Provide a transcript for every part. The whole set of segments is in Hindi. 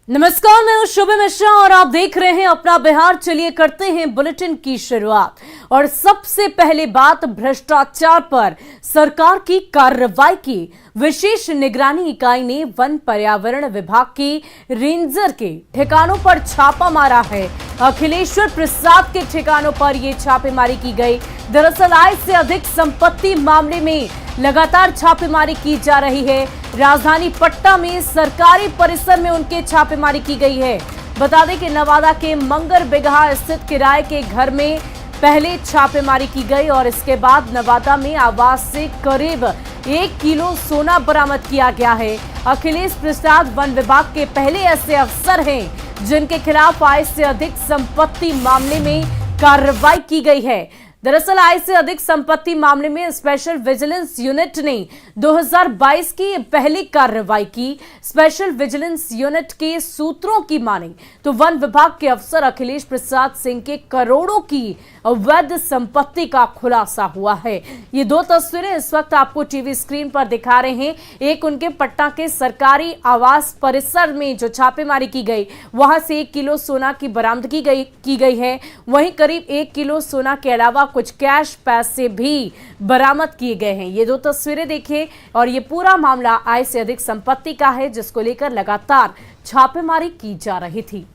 नमस्कार, मैं हूं शुभ मिश्रा और आप देख रहे हैं अपना बिहार। चलिए करते हैं बुलेटिन की शुरुआत। और सबसे पहले बात भ्रष्टाचार पर सरकार की कार्रवाई की। विशेष निगरानी इकाई ने वन पर्यावरण विभाग की रेंजर के ठिकानों पर छापा मारा है। अखिलेश्वर प्रसाद के ठिकानों पर यह छापेमारी की गई। दरअसल आय से अधिक संपत्ति मामले में लगातार छापेमारी की जा रही है। राजधानी पटना में सरकारी परिसर में उनके छापेमारी की गई है। बता दें कि नवादा के मंगर बिगहा स्थित किराए के घर में पहले छापेमारी की गई और इसके बाद नवादा में आवास से करीब 1 किलो सोना बरामद किया गया है। अखिलेश प्रसाद वन विभाग के पहले ऐसे अफसर हैं जिनके खिलाफ आय से अधिक संपत्ति मामले में कार्रवाई की गई है। दरअसल आय से अधिक संपत्ति मामले में स्पेशल विजिलेंस यूनिट ने 2022 की पहली कार्रवाई की। स्पेशल विजिलेंस यूनिट के सूत्रों की माने तो वन विभाग के अफसर अखिलेश प्रसाद सिंह के करोड़ों की अवैध संपत्ति का खुलासा हुआ है। ये दो तस्वीरें इस वक्त आपको टीवी स्क्रीन पर दिखा रहे हैं। एक उनके पटना के सरकारी आवास परिसर में जो छापेमारी की गई, वहां से 1 किलो सोना की बरामदगी की गई है। वहीं करीब 1 किलो सोना के अलावा कुछ कैश पैसे भी बरामद किए गए हैं। ये दो तस्वीरें देखिए और ये पूरा मामला आय से अधिक संपत्ति का है, जिसको लेकर लगातार छापेमारी की जा रही थी।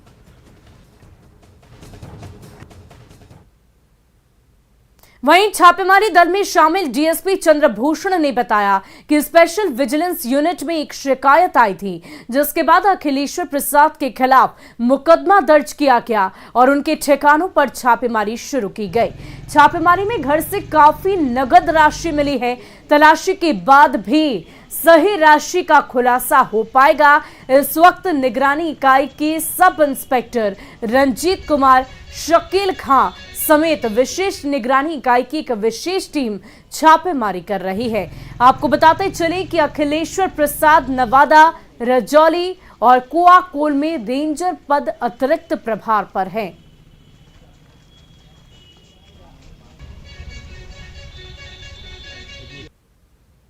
वहीं छापेमारी दल में शामिल डीएसपी चंद्रभूषण ने बताया कि स्पेशल विजिलेंस यूनिट में एक शिकायत आई थी, जिसके बाद अखिलेश्वर प्रसाद के खिलाफ मुकदमा दर्ज किया गया और उनके ठिकानों पर छापेमारी शुरू की गई। छापेमारी में घर से काफी नगद राशि मिली है। तलाशी के बाद भी सही राशि का खुलासा हो पाएगा। इस वक्त निगरानी इकाई के सब इंस्पेक्टर रंजीत कुमार, शकील खां समेत विशेष निगरानी इकाई की एक विशेष टीम छापेमारी कर रही है। आपको बताते चले कि अखिलेश्वर प्रसाद नवादा, रजौली और कुआकोल में रेंजर पद अतिरिक्त प्रभार पर हैं।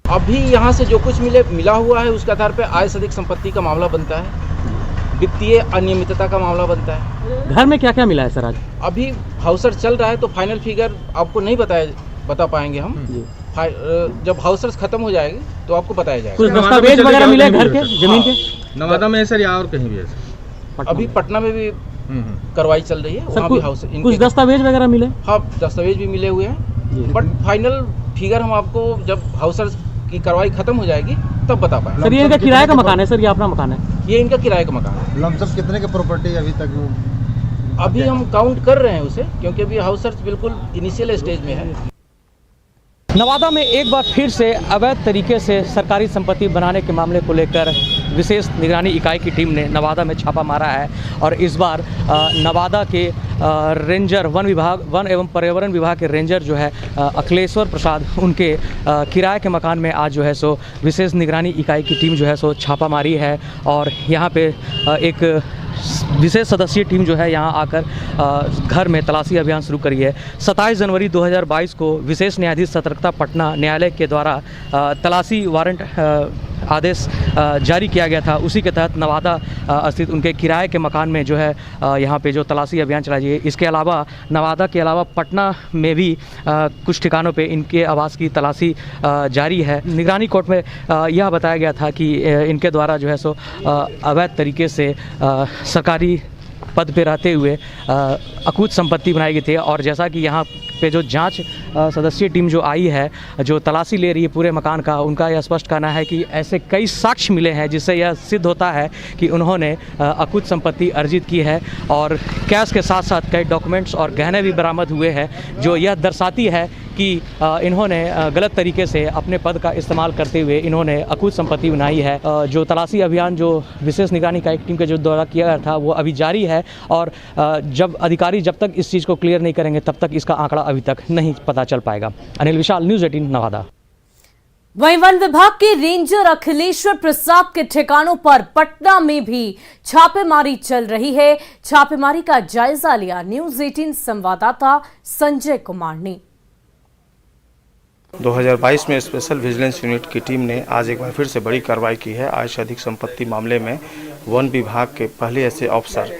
अभी यहाँ से जो कुछ मिला हुआ है उसके आधार पर आय से अधिक संपत्ति का मामला बनता है, वित्तीय अनियमितता का मामला बनता है। घर में क्या क्या मिला है सर आज? अभी हाउसर्च चल रहा है तो फाइनल फिगर आपको नहीं बता पाएंगे हम। जब हाउसर्च खत्म हो जाएगी तो आपको बताया जाएगा। कुछ दस्तावेज वगैरह मिले घर के, जमीन के? नवादा में सर या और कहीं भी है? अभी पटना में भी कार्रवाई चल रही है, वहाँ भी हाउस कुछ दस्तावेज वगैरह मिले? हाँ, दस्तावेज भी मिले हुए हैं, बट फाइनल फिगर हम आपको जब हाउसर्च की कार्रवाई खत्म हो जाएगी तब बता पाएंगे। सर ये इनका किराए का मकान है सर, ये अपना मकान है? ये इनका किराए का मकान है। लमसम कितने के प्रॉपर्टी अभी तक? अभी हम काउंट कर रहे हैं उसे, क्योंकि अभी हाउस सर्च बिल्कुल इनिशियल स्टेज में है। नवादा में एक बार फिर से अवैध तरीके से सरकारी संपत्ति बनाने के मामले को लेकर विशेष निगरानी इकाई की टीम ने नवादा में छापा मारा है और इस बार नवादा के रेंजर वन एवं पर्यावरण विभाग के रेंजर जो है अखिलेश्वर प्रसाद, उनके किराए के मकान में आज जो है सो विशेष निगरानी इकाई की टीम जो है सो छापा मारी है और यहाँ पे एक विशेष सदस्यीय टीम जो है यहाँ आकर घर में तलाशी अभियान शुरू करी है। 27 जनवरी 2022 को विशेष न्यायाधीश सतर्कता पटना न्यायालय के द्वारा तलाशी वारंट आदेश जारी किया गया था। उसी के तहत नवादा स्थित उनके किराए के मकान में जो है यहाँ पे जो तलाशी अभियान चलाई है। इसके अलावा नवादा के अलावा पटना में भी कुछ ठिकानों पे इनके आवास की तलाशी जारी है। निगरानी कोर्ट में यह बताया गया था कि इनके द्वारा जो है सो अवैध तरीके से सरकारी पद पे रहते हुए अकूत संपत्ति बनाई गई थी और जैसा कि यहाँ पे जो जांच सदस्यीय टीम जो आई है, जो तलाशी ले रही है पूरे मकान का, उनका यह स्पष्ट कहना है कि ऐसे कई साक्ष्य मिले हैं जिससे यह सिद्ध होता है कि उन्होंने अकूत संपत्ति अर्जित की है और कैश के साथ साथ कई डॉक्यूमेंट्स और गहने भी बरामद हुए हैं, जो यह दर्शाती है कि इन्होंने गलत तरीके से अपने पद का इस्तेमाल करते हुए इन्होंने अकूत संपत्ति बनाई है। जो तलाशी अभियान जो विशेष निगरानी इकाई टीम के जो द्वारा किया गया था वो अभी जारी है और जब अधिकारी जब तक इस चीज़ को क्लियर नहीं करेंगे तब तक इसका आंकड़ा अभी तक नहीं पता चल पाएगा। अनिल विशाल, न्यूज़ 18 नवादा। वहीं वन विभाग के रेंजर अखिलेश्वर प्रसाद के ठिकानों पर पटना में भी छापेमारी चल रही है। छापेमारी का जायजा लिया न्यूज़ 18 संवाददाता संजय कुमार ने। 2022 में स्पेशल विजिलेंस यूनिट की टीम ने आज एक बार फिर से बड़ी कार्रवाई की है। आय से अधिक संपत्ति मामले में वन विभाग के पहले ऐसे अफसर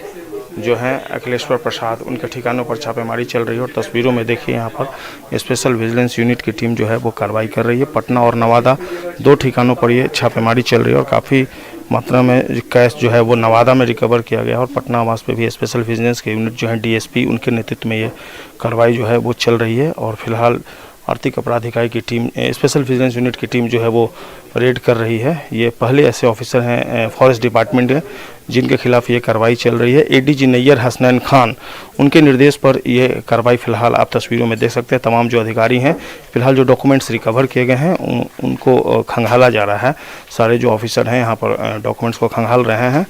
जो हैं अखिलेश्वर प्रसाद, उनके ठिकानों पर छापेमारी चल रही है। और तस्वीरों में देखिए यहाँ पर स्पेशल विजिलेंस यूनिट की टीम जो है वो कार्रवाई कर रही है। पटना और नवादा 2 ठिकानों पर ये छापेमारी चल रही है और काफ़ी मात्रा में कैश जो है वो नवादा में रिकवर किया गया और पटना आवास पे भी स्पेशल विजिलेंस के यूनिट जो है डीएसपी उनके नेतृत्व में ये कार्रवाई जो है वो चल रही है। और फिलहाल आर्थिक अपराध इकाई की टीम, स्पेशल विजिलेंस यूनिट की टीम जो है वो रेड कर रही है। ये पहले ऐसे ऑफिसर हैं फॉरेस्ट डिपार्टमेंट के जिनके खिलाफ ये कार्रवाई चल रही है। एडीजी नैयर हसनैन खान, उनके निर्देश पर ये कार्रवाई फिलहाल आप तस्वीरों में देख सकते हैं। तमाम जो अधिकारी हैं, फिलहाल जो डॉक्यूमेंट्स रिकवर किए गए हैं उनको खंगाला जा रहा है। सारे जो ऑफिसर हैं यहाँ पर डॉक्यूमेंट्स को खंगाल रहे हैं।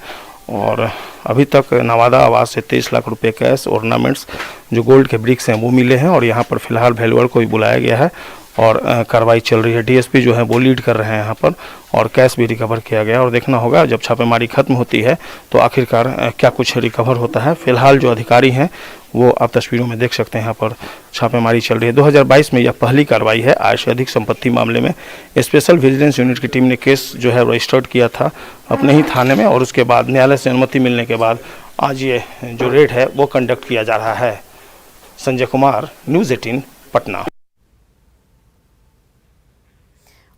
और अभी तक नवादा आवास से 23 लाख रुपए कैश, ऑर्नामेंट्स, जो गोल्ड के ब्रिक्स हैं वो मिले हैं। और यहाँ पर फिलहाल वैल्यूअर को भी बुलाया गया है और कार्रवाई चल रही है। डीएसपी जो है वो लीड कर रहे हैं यहाँ पर और कैश भी रिकवर किया गया। और देखना होगा जब छापेमारी खत्म होती है तो आखिरकार क्या कुछ रिकवर होता है। फिलहाल जो अधिकारी हैं वो आप तस्वीरों में देख सकते हैं, यहाँ पर छापेमारी चल रही है। 2022 में यह पहली कार्रवाई है आय से अधिक संपत्ति मामले में। स्पेशल विजिलेंस यूनिट की टीम ने केस जो है रजिस्टर्ड किया था अपने ही थाने में और उसके बाद न्यायालय से अनुमति मिलने के बाद आज ये जो रेड है वो कंडक्ट किया जा रहा है। संजय कुमार, न्यूज़ 18 पटना।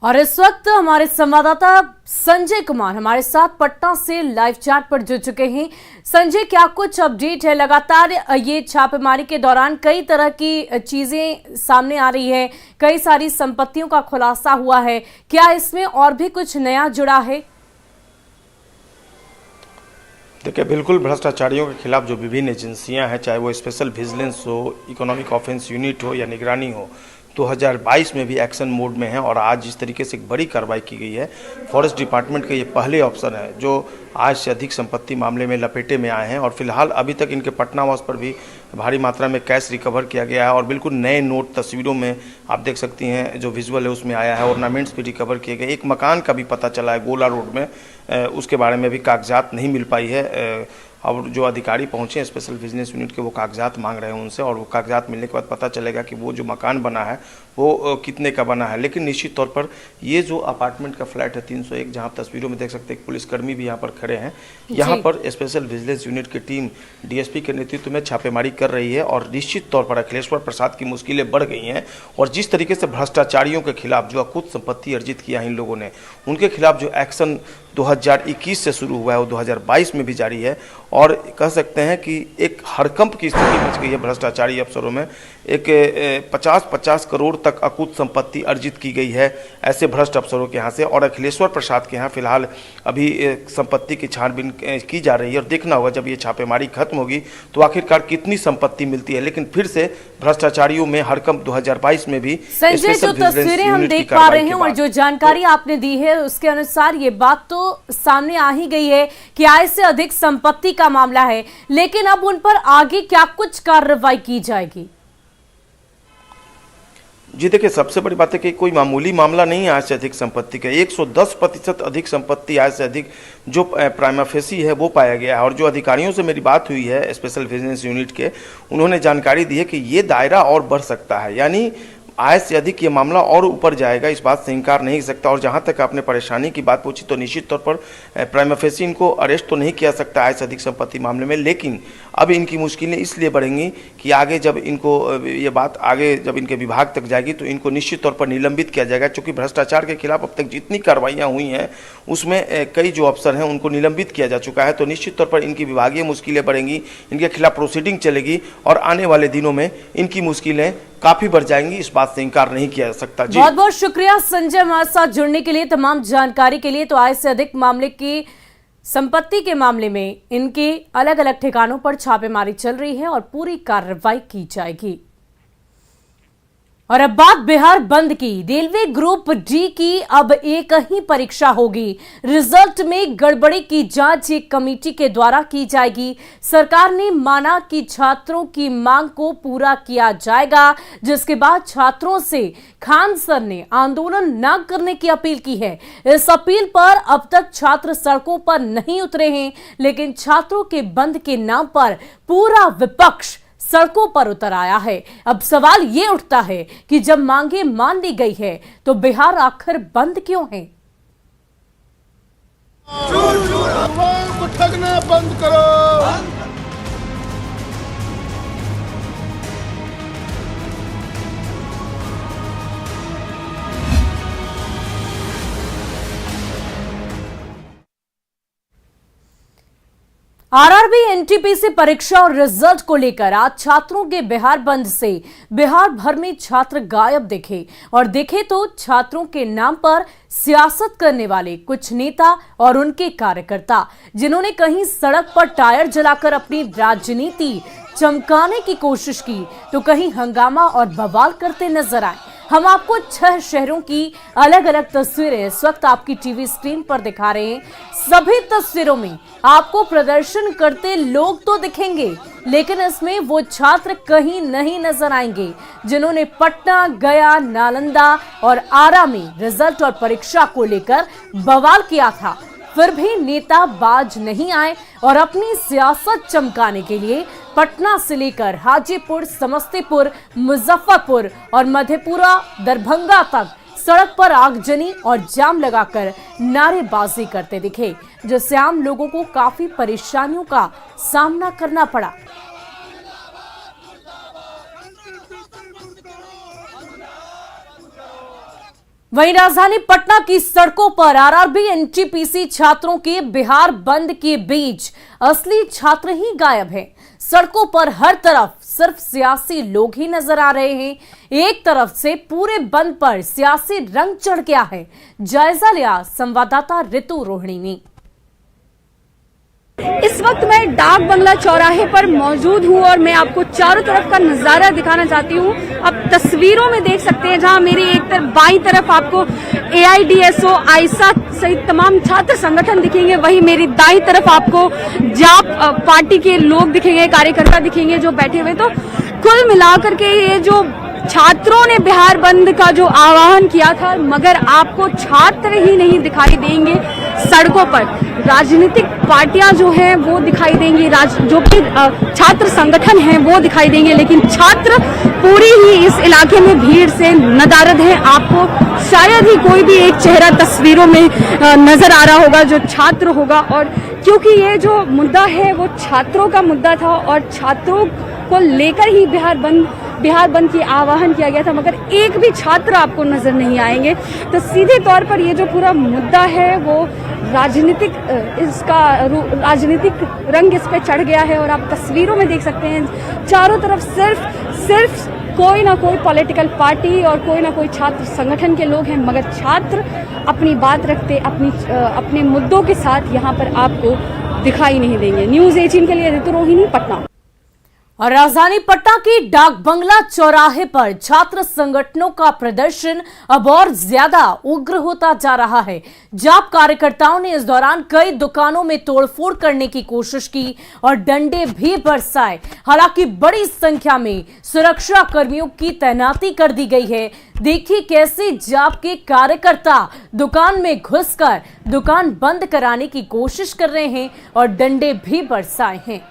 और इस वक्त हमारे संवाददाता संजय कुमार हमारे साथ पटना से लाइव चैट पर जुड़ चुके हैं। संजय, क्या कुछ अपडेट है? लगातार ये छापेमारी के दौरान कई तरह की चीजें सामने आ रही है, कई सारी संपत्तियों का खुलासा हुआ है, क्या इसमें और भी कुछ नया जुड़ा है? देखिए, बिल्कुल भ्रष्टाचारियों के खिलाफ जो विभिन्न एजेंसियां हैं, चाहे वो स्पेशल विजिलेंस हो, इकोनॉमिक ऑफेंस यूनिट हो या निगरानी हो, 2022 में भी एक्शन मोड में है। और आज जिस तरीके से एक बड़ी कार्रवाई की गई है, फॉरेस्ट डिपार्टमेंट के ये पहले अफसर हैं जो आज से अधिक संपत्ति मामले में लपेटे में आए हैं। और फिलहाल अभी तक इनके पटना आवास पर भी भारी मात्रा में कैश रिकवर किया गया है और बिल्कुल नए नोट तस्वीरों में आप देख सकती हैं, जो विजुअल है उसमें आया है। ऑर्नामेंट्स भी रिकवर किए गए। एक मकान का भी पता चला है गोला रोड में, उसके बारे में भी कागजात नहीं मिल पाई है। और जो अधिकारी पहुंचे स्पेशल विजिलेंस यूनिट के, वो कागजात मांग रहे हैं उनसे और वो कागजात मिलने के बाद पता चलेगा कि वो जो मकान बना है वो कितने का बना है। लेकिन निश्चित तौर पर ये जो अपार्टमेंट का फ्लैट है 301, जहां तस्वीरों में देख सकते हैं पुलिसकर्मी भी यहाँ पर खड़े हैं, यहाँ पर स्पेशल विजिलेंस यूनिट की टीम डीएसपी के नेतृत्व में छापेमारी कर रही है। और निश्चित तौर पर अखिलेश्वर प्रसाद की मुश्किलें बढ़ गई हैं और जिस तरीके से भ्रष्टाचारियों के खिलाफ जो अकुत संपत्ति अर्जित किया है इन लोगों ने, उनके खिलाफ जो एक्शन 2021 से शुरू हुआ है वो 2022 में भी जारी है। और कह सकते हैं कि एक हड़कंप की स्थिति मच गई है भ्रष्टाचारी अफसरों में। एक 50-50 करोड़ तक अकुत संपत्ति अर्जित की गई है ऐसे भ्रष्ट अफसरों के यहाँ से। और अखिलेश्वर प्रसाद के यहाँ फिलहाल अभी संपत्ति की छानबीन की जा रही है और देखना होगा जब ये छापेमारी खत्म होगी तो आखिरकार कितनी संपत्ति मिलती है। लेकिन फिर से भ्रष्टाचारियों में हड़कंप 2022 में भी। संजय, जो तस्वीरें हम देख पा रहे हैं और जो जानकारी आपने दी है उसके अनुसार ये बात तो सामने आ ही गई है कि आय से अधिक संपत्ति का मामला है, लेकिन अब उन पर आगे क्या कुछ कार्रवाई की जाएगी? जी देखिए, सबसे बड़ी बात है कि कोई मामूली मामला नहीं है आय से अधिक संपत्ति का। 110% अधिक संपत्ति आय से अधिक जो प्राइमा फेसी है वो पाया गया है। और जो अधिकारियों से मेरी बात हुई है स्पेशल विजिलेंस यूनिट के, उन्होंने जानकारी दी है कि ये दायरा और बढ़ सकता है, यानी आय से अधिक ये मामला और ऊपर जाएगा, इस बात से इनकार नहीं कर सकता। और जहाँ तक आपने परेशानी की बात पूछी तो निश्चित तौर पर प्राइमा फेसी इनको अरेस्ट तो नहीं किया सकता आय से अधिक संपत्ति मामले में, लेकिन अब इनकी मुश्किलें इसलिए बढ़ेंगी कि आगे जब इनको ये बात आगे जब इनके विभाग तक जाएगी तो इनको निश्चित तौर पर निलंबित किया जाएगा। क्योंकि भ्रष्टाचार के खिलाफ अब तक जितनी कार्रवाइयाँ हुई हैं उसमें कई जो अफसर हैं उनको निलंबित किया जा चुका है। तो निश्चित तौर पर इनकी विभागीय मुश्किलें बढ़ेंगी, इनके खिलाफ प्रोसीडिंग चलेगी और आने वाले दिनों में इनकी मुश्किलें काफी बढ़ जाएंगी, इस बात से इनकार नहीं किया जा सकता। बहुत बहुत शुक्रिया संजय, हमारे साथ जुड़ने के लिए, तमाम जानकारी के लिए। तो आय से अधिक मामले की संपत्ति के मामले में इनके अलग अलग ठिकानों पर छापेमारी चल रही है और पूरी कार्रवाई की जाएगी। और अब बात बिहार बंद की। रेलवे ग्रुप डी की अब एक ही परीक्षा होगी। रिजल्ट में गड़बड़ी की जांच एक कमेटी के द्वारा की जाएगी। सरकार ने माना कि छात्रों की मांग को पूरा किया जाएगा, जिसके बाद छात्रों से खान सर ने आंदोलन न करने की अपील की है। इस अपील पर अब तक छात्र सड़कों पर नहीं उतरे हैं, लेकिन छात्रों के बंद के नाम पर पूरा विपक्ष सड़कों पर उतर आया है। अब सवाल ये उठता है कि जब मांगे मान ली गई है तो बिहार आखिर बंद क्यों है? युवाओं को ठगना बंद करो। आरआरबी एनटीपीसी परीक्षा और रिजल्ट को लेकर आज छात्रों के बिहार बंद से बिहार भर में छात्र गायब दिखे और दिखे तो छात्रों के नाम पर सियासत करने वाले कुछ नेता और उनके कार्यकर्ता, जिन्होंने कहीं सड़क पर टायर जलाकर अपनी राजनीति चमकाने की कोशिश की तो कहीं हंगामा और बवाल करते नजर आए। हम आपको 6 शहरों की अलग अलग तस्वीरें इस वक्त आपकी टीवी स्क्रीन पर दिखा रहे हैं। सभी तस्वीरों में आपको प्रदर्शन करते लोग तो दिखेंगे, लेकिन इसमें वो छात्र कहीं नहीं नजर आएंगे जिन्होंने पटना, गया, नालंदा और आरा में रिजल्ट और परीक्षा को लेकर बवाल किया था। फिर भी नेता बाज नहीं आए और अपनी सियासत चमकाने के लिए पटना से लेकर हाजीपुर, समस्तीपुर, मुजफ्फरपुर और मधेपुरा, दरभंगा तक सड़क पर आगजनी और जाम लगाकर नारेबाजी करते दिखे, जिससे आम लोगों को काफी परेशानियों का सामना करना पड़ा। वहीं राजधानी पटना की सड़कों पर आरआरबी एनटीपीसी छात्रों के बिहार बंद के बीच असली छात्र ही गायब हैं। सड़कों पर हर तरफ सिर्फ सियासी लोग ही नजर आ रहे हैं। एक तरफ से पूरे बंद पर सियासी रंग चढ़ गया है। जायजा लिया संवाददाता ऋतु रोहिणी ने। इस वक्त मैं डाक बंगला चौराहे पर मौजूद हूं और मैं आपको चारों तरफ का नजारा दिखाना चाहती हूं। आप तस्वीरों में देख सकते हैं, जहां मेरी एक तरफ बाईं तरफ आपको एआईडीएसओ, आइसा सहित तमाम छात्र संगठन दिखेंगे, वहीं मेरी दाईं तरफ आपको जाप पार्टी के लोग दिखेंगे, कार्यकर्ता दिखेंगे जो बैठे हुए। तो कुल मिलाकर के ये जो छात्रों ने बिहार बंद का जो आह्वान किया था, मगर आपको छात्र ही नहीं दिखाई देंगे सड़कों पर। राजनीतिक पार्टियां जो हैं वो दिखाई देंगी, जो कि छात्र संगठन हैं वो दिखाई देंगे, लेकिन छात्र पूरी ही इस इलाके में भीड़ से नदारद हैं। आपको शायद ही कोई भी एक चेहरा तस्वीरों में नजर आ रहा होगा जो छात्र होगा। और क्योंकि ये जो मुद्दा है वो छात्रों का मुद्दा था और छात्रों को लेकर ही बिहार बंद की आह्वान किया गया था, मगर एक भी छात्र आपको नजर नहीं आएंगे। तो सीधे तौर पर ये जो पूरा मुद्दा है वो राजनीतिक रंग इस पे चढ़ गया है। और आप तस्वीरों में देख सकते हैं, चारों तरफ सिर्फ कोई ना कोई पॉलिटिकल पार्टी और कोई ना कोई छात्र संगठन के लोग हैं, मगर छात्र अपनी बात रखते अपने मुद्दों के साथ यहाँ पर आपको दिखाई नहीं देंगे। न्यूज़ 18 के लिए ऋतु रोहिणी, पटना। और राजधानी पटना की डाक बंगला चौराहे पर छात्र संगठनों का प्रदर्शन अब और ज्यादा उग्र होता जा रहा है। जाप कार्यकर्ताओं ने इस दौरान कई दुकानों में तोड़फोड़ करने की कोशिश की और डंडे भी बरसाए। हालांकि बड़ी संख्या में सुरक्षा कर्मियों की तैनाती कर दी गई है। देखिए कैसे जाप के कार्यकर्ता दुकान में घुसकर दुकान बंद कराने की कोशिश कर रहे हैं और डंडे भी बरसाए हैं।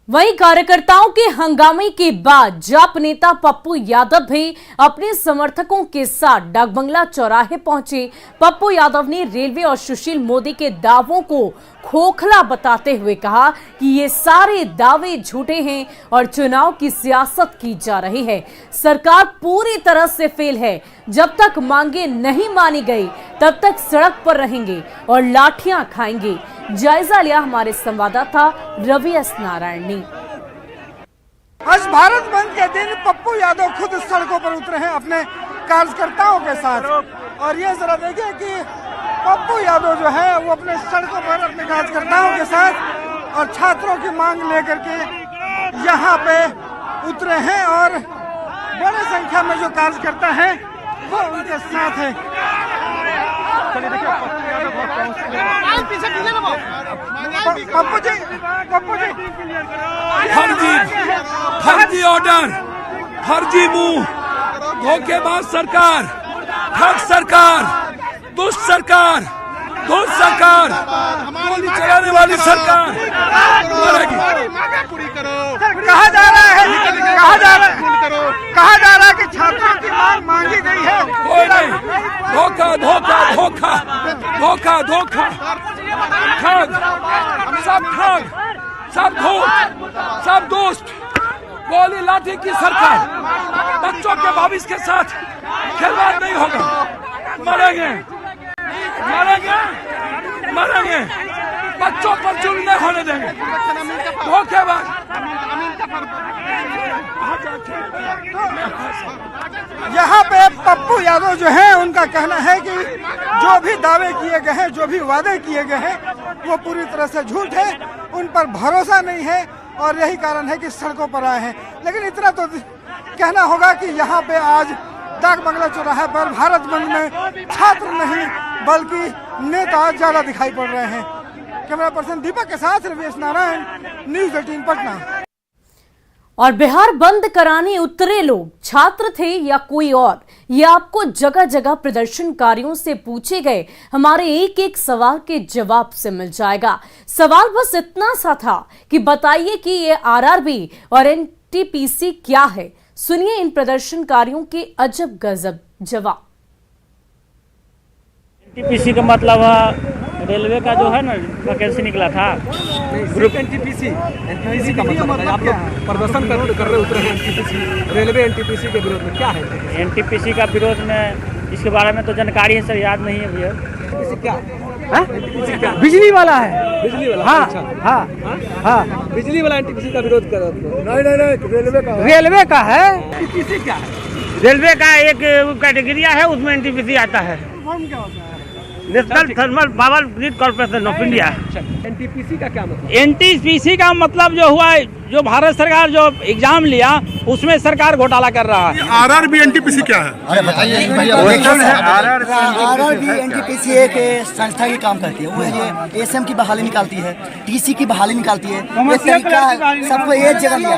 वहीं कार्यकर्ताओं के हंगामे के बाद जाप नेता पप्पू यादव भी अपने समर्थकों के साथ डाक बंगला चौराहे पहुंचे। पप्पू यादव ने रेलवे और सुशील मोदी के दावों को खोखला बताते हुए कहा कि ये सारे दावे झूठे हैं और चुनाव की सियासत की जा रही है। सरकार पूरी तरह से फेल है। जब तक मांगे नहीं मानी गई तब तक सड़क पर रहेंगे और लाठियां खाएंगे। जायजा लिया हमारे संवाददाता रवि एस नारायण ने। आज भारत बंद के दिन पप्पू यादव खुद सड़कों पर उतरे हैं अपने कार्यकर्ताओं के साथ, और ये जरा देखिए कि पप्पू यादव जो है वो अपने सड़कों पर अपने कार्यकर्ताओं के साथ और छात्रों की मांग लेकर के यहाँ पे उतरे हैं, और बड़ी संख्या में जो कार्यकर्ता हैं वो उनके साथ हैं। पप्पू जी फर्जी ऑर्डर, फर्जी मुंह, धोखेबाज सरकार, ठग सरकार, दुष्ट सरकार, दुष्ट सरकार, गोली चलाने वाली सरकार कहा जा रहा है कि छात्र धोखा धोखा, ठग, सब ठग, सब धूर्त, सब दोस्त, गोली लाठी की सरकार, बच्चों के भविष्य के साथ खिलवाड़ नहीं होगा। मरेंगे, मरेंगे, मरेंगे, बच्चों पर जुल्म नहीं होने देंगे। धोखेबाज। यहाँ पे पप्पू यादव जो है उनका कहना है कि जो भी दावे किए गए हैं, जो भी वादे किए गए हैं, वो पूरी तरह से झूठ है, उन पर भरोसा नहीं है और यही कारण है कि सड़कों पर आए हैं। लेकिन इतना तो कहना होगा कि यहाँ पे आज डाक बंगला चौराहे पर भारत बंद में छात्र नहीं बल्कि नेता ज्यादा दिखाई पड़ रहे हैं। कैमरा पर्सन दीपक के साथ रविश नारायण, न्यूज़ 18 पटना। और बिहार बंद कराने उतरे लोग छात्र थे या कोई और, ये आपको जगह जगह प्रदर्शनकारियों से पूछे गए हमारे एक एक सवाल के जवाब से मिल जाएगा। सवाल बस इतना सा था कि बताइए कि ये आरआरबी और एनटीपीसी क्या है। सुनिए इन प्रदर्शनकारियों के अजब गजब जवाब। एनटीपीसी का मतलब रेलवे का जो है ना वैकेंसी निकला था, ग्रुप एनटीपीसी का मतलब आप लोग प्रदर्शन कर रहे उतरे हैं एनटीपीसी, रेलवे एनटीपीसी के विरोध में क्या है? एनटीपीसी का विरोध में इसके बारे में तो जानकारी है सर, याद नहीं है भैया। क्या बिजली वाला है? बिजली वाला? हाँ, बिजली वाला एनटीपीसी का विरोध कर रहे। नहीं, रेलवे का है। एनटीपीसी क्या है? रेलवे का एक कैटेगरिया है, उसमें एनटीपीसी आता है, national thermal power grid corporation of India. NTPC का क्या मतलब? एनटीपीसी का मतलब जो हुआ, जो भारत सरकार जो एग्जाम लिया उसमें सरकार घोटाला कर रहा है। आरआरबी एनटीपीसी क्या है? आरआरबी एनटीपीसी एक संस्था की काम करती है, वो ये एसएम की बहाली निकालती है, टीसी की बहाली निकालती है। ये तरीका है, सबको एक जगह लिया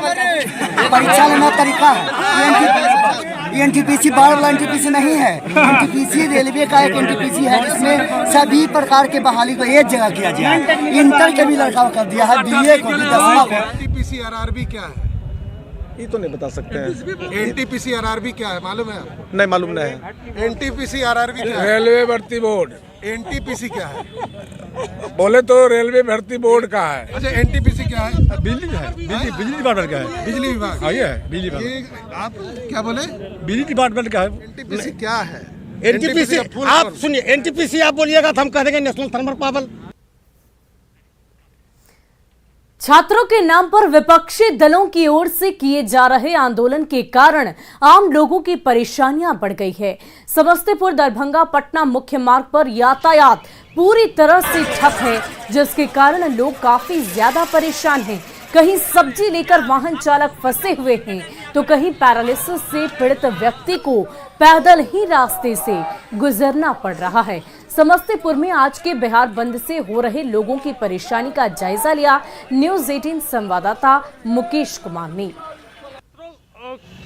परीक्षा लेना तरीका है। एनटीपीसी बार वाला एनटीपीसी नहीं है, एनटीपीसी रेलवे का एक एनटीपीसी है जिसमें सभी प्रकार के बहाली को एक जगह किया जाए। इंटर के भी लड़का कर दिया है, बीए को भी, 10वां को। एनटीपीसी आरआरबी क्या है? ये तो नहीं बता सकते हैं। एनटीपीसी आरआरबी क्या है मालूम है? नहीं मालूम नहीं है। एनटीपीसी आरआरबी क्या है? रेलवे भर्ती बोर्ड। एनटीपीसी क्या है? बोले तो रेलवे भर्ती बोर्ड का है। अच्छा, एनटीपीसी क्या है? बिजली है, बिजली डिपार्टमेंट का है। बिजली विभाग। हाँ, ये है बिजली विभाग। ये आप क्या बोले? बिजली डिपार्टमेंट का है। एनटीपीसी क्या है? एनटीपीसी आप सुनिए, एनटीपीसी आप बोलिएगा तो हम कह देंगे नेशनल थर्मल पावर। छात्रों के नाम पर विपक्षी दलों की ओर से किए जा रहे आंदोलन के कारण आम लोगों की परेशानियां बढ़ गई है। समस्तीपुर दरभंगा पटना मुख्य मार्ग पर यातायात पूरी तरह से ठप है, जिसके कारण लोग काफी ज्यादा परेशान हैं। कहीं सब्जी लेकर वाहन चालक फंसे हुए हैं तो कहीं पैरालिसिस से पीड़ित व्यक्ति को पैदल ही रास्ते से गुजरना पड़ रहा है। समस्तीपुर में आज के बिहार बंद से हो रहे लोगों की परेशानी का जायजा लिया न्यूज़ 18 संवाददाता मुकेश कुमार ने।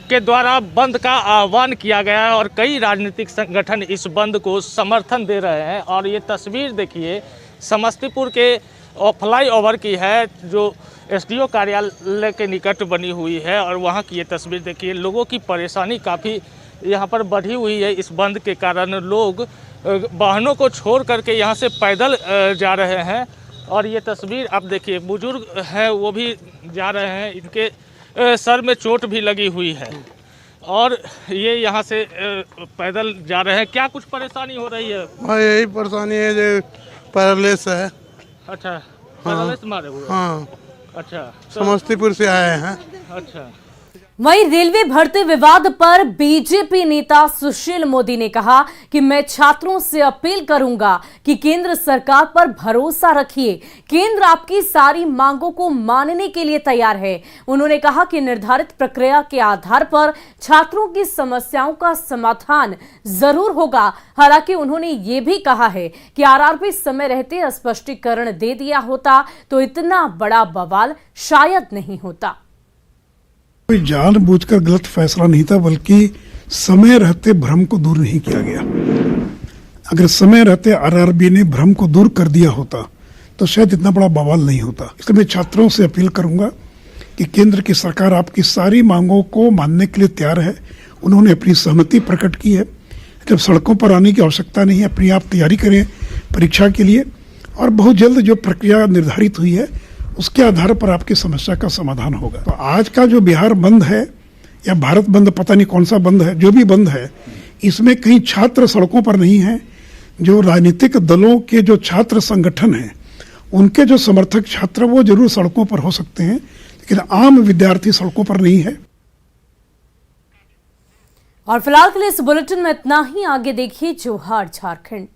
के द्वारा बंद का आह्वान किया गया है और कई राजनीतिक संगठन इस बंद को समर्थन दे रहे हैं। और ये तस्वीर देखिए समस्तीपुर के फ्लाईओवर की है, जो एसडीओ कार्यालय के निकट बनी हुई है। और वहाँ की ये तस्वीर देखिए, लोगों की परेशानी काफ़ी यहाँ पर बढ़ी हुई है। इस बंद के कारण लोग वाहनों को छोड़ करके यहाँ से पैदल जा रहे हैं। और ये तस्वीर आप देखिए, बुजुर्ग हैं वो भी जा रहे हैं, इनके सर में चोट भी लगी हुई है और ये यहाँ से पैदल जा रहे हैं। क्या कुछ परेशानी हो रही है? हाँ, यही परेशानी है, जो पैरालिस है। अच्छा, पैरालिस मारे हुए? हाँ, अच्छा, समस्तीपुर से आए हैं। अच्छा। वहीं रेलवे भर्ती विवाद पर बीजेपी नेता सुशील मोदी ने कहा कि मैं छात्रों से अपील करूंगा कि केंद्र सरकार पर भरोसा रखिए, केंद्र आपकी सारी मांगों को मानने के लिए तैयार है। उन्होंने कहा कि निर्धारित प्रक्रिया के आधार पर छात्रों की समस्याओं का समाधान जरूर होगा। हालांकि उन्होंने ये भी कहा है कि आरआरबी समय रहते स्पष्टीकरण दे दिया होता तो इतना बड़ा बवाल शायद नहीं होता। कोई जानबूझकर गलत फैसला नहीं था, बल्कि समय रहते भ्रम को दूर नहीं किया गया। अगर समय रहते आरआरबी ने भ्रम को दूर कर दिया होता तो शायद इतना बड़ा बवाल नहीं होता। इसलिए मैं छात्रों से अपील करूंगा कि केंद्र की सरकार आपकी सारी मांगों को मानने के लिए तैयार है। उन्होंने अपनी सहमति प्रकट की है। जब सड़कों पर आने की आवश्यकता नहीं है, अपनी आप तैयारी करें, परीक्षा के लिए, और बहुत जल्द जो प्रक्रिया निर्धारित हुई है उसके आधार पर आपकी समस्या का समाधान होगा। तो आज का जो बिहार बंद है या भारत बंद, पता नहीं कौन सा बंद है, जो भी बंद है, इसमें कहीं छात्र सड़कों पर नहीं है। जो राजनीतिक दलों के जो छात्र संगठन हैं, उनके जो समर्थक छात्र वो जरूर सड़कों पर हो सकते हैं, लेकिन आम विद्यार्थी सड़कों पर नहीं है। और फिलहाल के लिए इस बुलेटिन में इतना ही। आगे देखिए जोहार झारखंड।